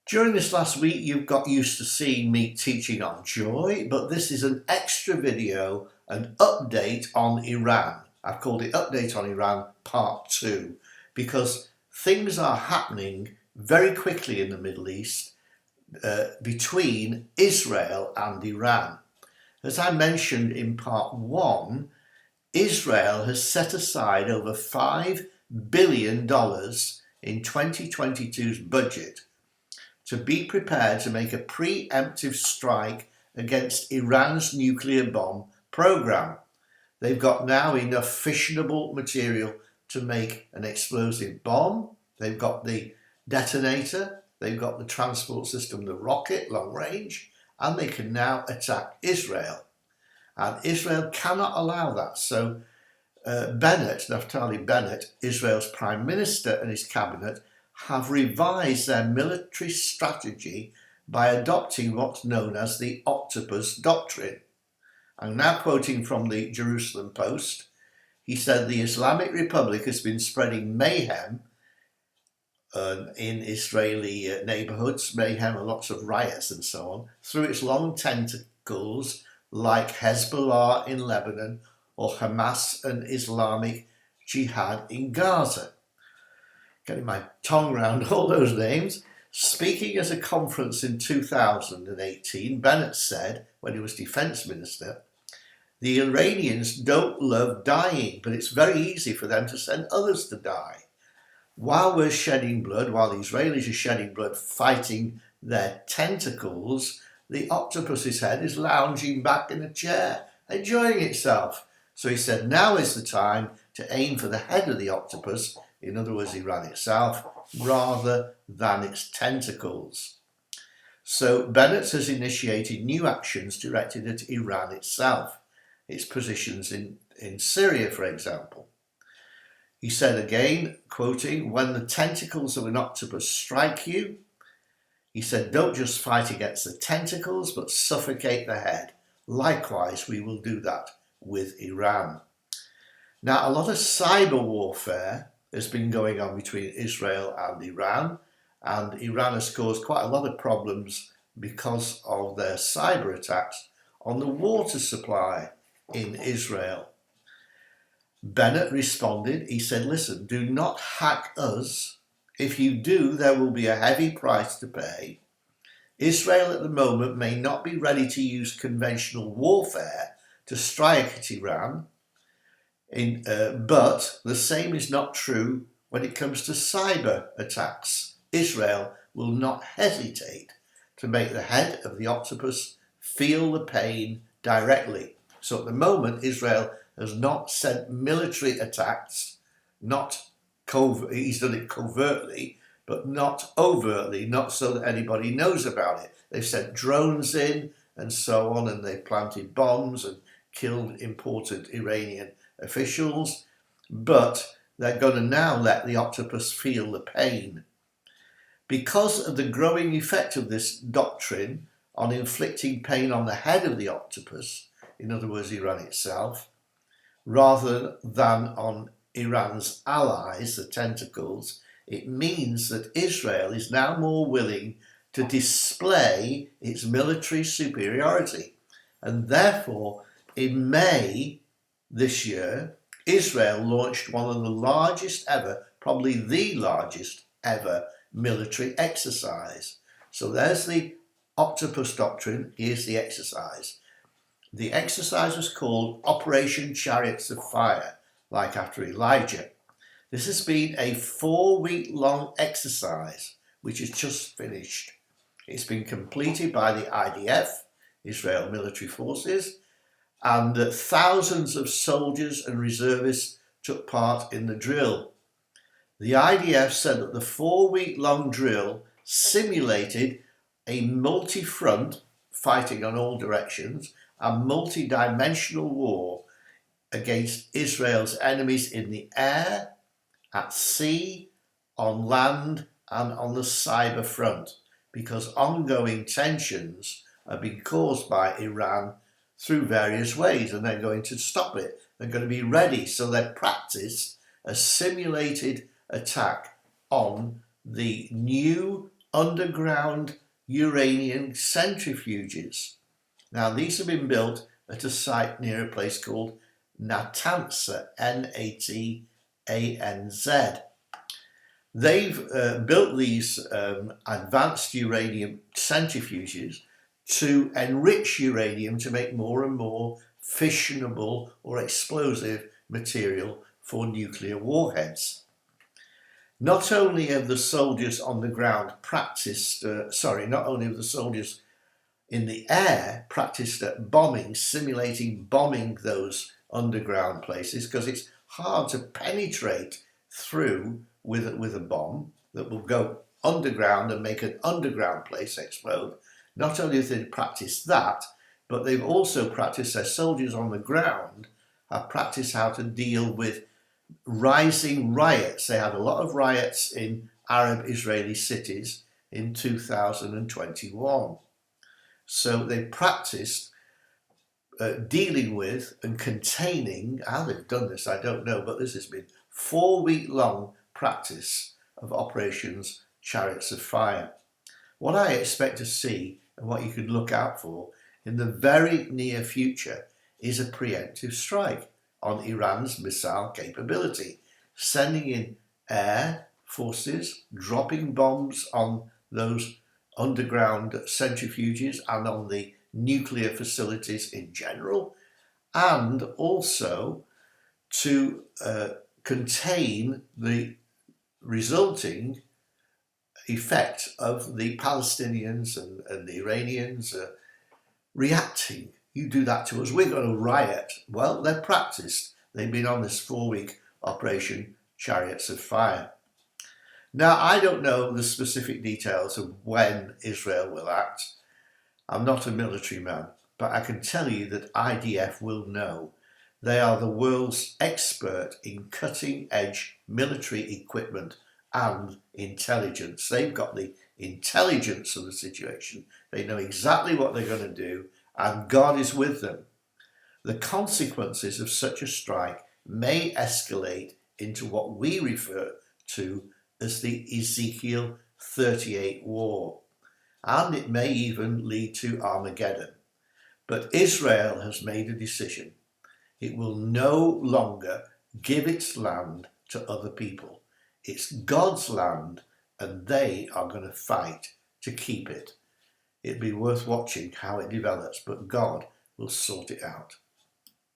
During this last week, you've got used to seeing me teaching on joy, but this is an extra video, an update on Iran. I've called it Update on Iran Part 2 because things are happening very quickly in the Middle East between Israel and Iran. As I mentioned in Part 1, Israel has set aside over $5 billion in 2022's budget to be prepared to make a pre-emptive strike against Iran's nuclear bomb program. They've got now enough fissionable material to make an explosive bomb. They've got the detonator, they've got the transport system, the rocket, long range, and they can now attack Israel. And Israel cannot allow that. So Naftali Bennett, Israel's Prime Minister, and his cabinet have revised their military strategy by adopting what's known as the Octopus doctrine. I'm now quoting from the Jerusalem Post. He said the Islamic Republic has been spreading mayhem in Israeli neighborhoods, mayhem and lots of riots and so on, through its long tentacles like Hezbollah in Lebanon or Hamas and Islamic Jihad in Gaza. Getting my tongue around all those names. Speaking at a conference in 2018, Bennett said, when he was defense minister, the Iranians don't love dying, but it's very easy for them to send others to die. While we're shedding blood, while the Israelis are shedding blood fighting their tentacles, the octopus's head is lounging back in a chair, enjoying itself. So he said, now is the time to aim for the head of the octopus, in other words, Iran itself, rather than its tentacles. So Bennett has initiated new actions directed at Iran itself, its positions in Syria, for example. He said again, quoting, when the tentacles of an octopus strike you, he said, don't just fight against the tentacles, but suffocate the head. Likewise, we will do that with Iran. Now, a lot of cyber warfare has been going on between Israel and Iran has caused quite a lot of problems because of their cyber attacks on the water supply in Israel. Bennett responded, he said, listen, do not hack us. If you do, there will be a heavy price to pay. Israel at the moment may not be ready to use conventional warfare to strike at Iran, but the same is not true when it comes to cyber attacks. Israel will not hesitate to make the head of the octopus feel the pain directly. So at the moment, Israel has not sent military attacks, he's done it covertly, but not overtly, not so that anybody knows about it. They've sent drones in and so on, and they've planted bombs and killed important Iranian officials, but they're going to now let the octopus feel the pain. Because of the growing effect of this doctrine on inflicting pain on the head of the octopus, in other words, Iran itself, rather than on Iran's allies, the tentacles, it means that Israel is now more willing to display its military superiority. And therefore, in May this year, Israel launched one of the largest ever, probably the largest ever military exercise. So there's the Octopus doctrine, here's the exercise. The exercise was called Operation Chariots of Fire, like after Elijah. This has been a 4-week-long exercise, which is just finished. It's been completed by the IDF, Israel Military Forces, and thousands of soldiers and reservists took part in the drill. The IDF said that the 4-week-long drill simulated a multi-front, fighting on all directions, a multi-dimensional war against Israel's enemies in the air, at sea, on land, and on the cyber front, because ongoing tensions are being caused by Iran through various ways, and they're going to stop it. They're going to be ready, so they've practiced a simulated attack on the new underground uranium centrifuges. Now, these have been built at a site near a place called Natanz, Natanz. They've built these advanced uranium centrifuges to enrich uranium to make more and more fissionable or explosive material for nuclear warheads. Not only have the soldiers on the ground not only have the soldiers in the air practiced at bombing, simulating bombing those underground places, because it's hard to penetrate through with a bomb that will go underground and make an underground place explode. Not only have they practiced that, but they've also practiced, their soldiers on the ground have practiced how to deal with rising riots. They had a lot of riots in Arab Israeli cities in 2021. So they practiced dealing with and containing, how they've done this I don't know, but this has been 4-week-long practice of operations Chariots of Fire. What I expect to see and what you could look out for in the very near future is a preemptive strike on Iran's missile capability, sending in air forces, dropping bombs on those underground centrifuges and on the nuclear facilities in general, and also to contain the resulting effect of the Palestinians and the Iranians reacting. You do that to us, we're going to riot. Well, they're practiced. They've been on this 4-week operation Chariots of Fire. Now, I don't know the specific details of when Israel will act. I'm not a military man, but I can tell you that IDF will know. They are the world's expert in cutting-edge military equipment and intelligence. They've got the intelligence of the situation. They know exactly what they're going to do, and God is with them. The consequences of such a strike may escalate into what we refer to as the Ezekiel 38 war, and it may even lead to Armageddon. But Israel has made a decision. It will no longer give its land to other people. It's God's land, and they are going to fight to keep it. It'd be worth watching how it develops, but God will sort it out.